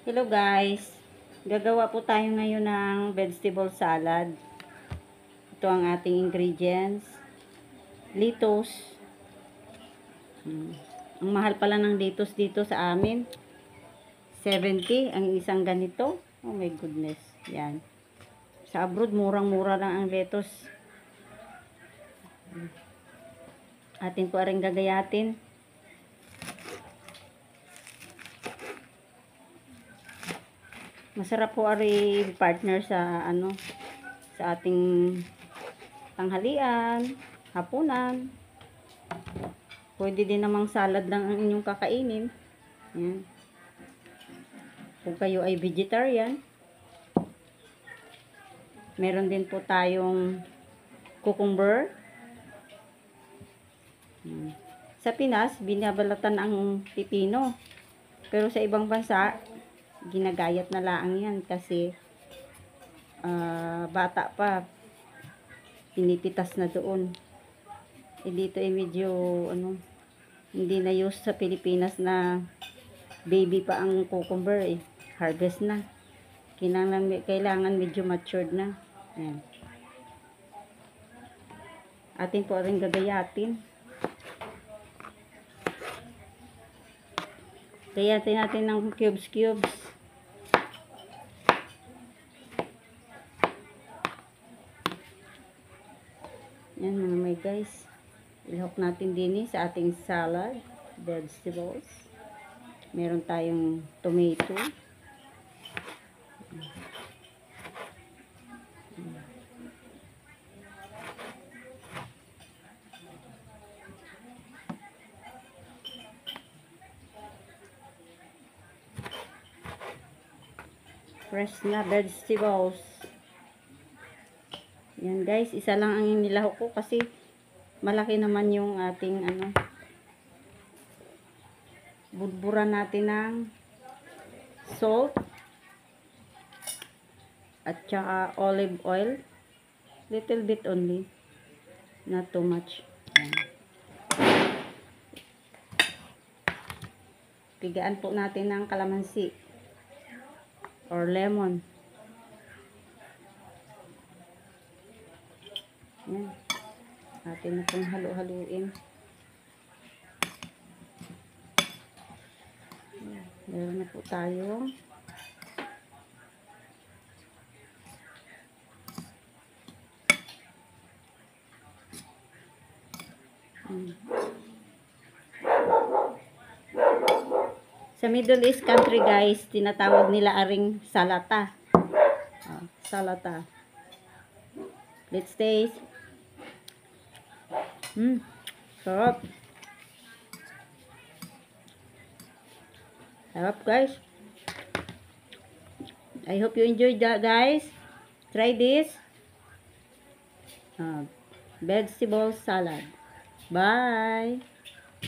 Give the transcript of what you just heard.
Hello guys, gagawa po tayo ngayon ng vegetable salad. Ito ang ating ingredients. Lettuce. Ang mahal pala ng lettuce dito sa amin. 70 ang isang ganito. Oh my goodness. Yan. Sa abroad, murang-mura lang ang lettuce. Atin po rin gagayatin. Masarap po ari partner sa sa ating tanghalian, hapunan. Pwede din namang salad lang ang inyong kakainin. Yan. Kung kayo ay vegetarian. Meron din po tayong cucumber. Sa Pinas, binabalatan ang pipino. Pero sa ibang bansa, ginagayat na laang yan kasi bata pa, pinipitas na doon. Dito ay medyo hindi na use sa Pilipinas na baby pa ang cucumber harvest na. Kailangan medyo matured na. Ayan. Atin po rin gagayatin. Gayatin natin ng cubes. Yan mga may guys. Ilahok natin din sa ating salad, vegetables. Meron tayong tomato. Fresh na vegetables. Yan guys, isa lang ang nilahok ko kasi malaki naman yung ating budburan natin ng salt at saka olive oil. Little bit only. Not too much. Yan. Pigaan po natin ng kalamansi or lemon. Yan. Atin na pong halu-haluin. Meron na po tayo. Sa Middle East country guys, tinatawag nila aring salata. Salata. Let's taste. Sarap. Sarap guys. I hope you enjoyed that guys. Try this. Vegetable salad. Bye.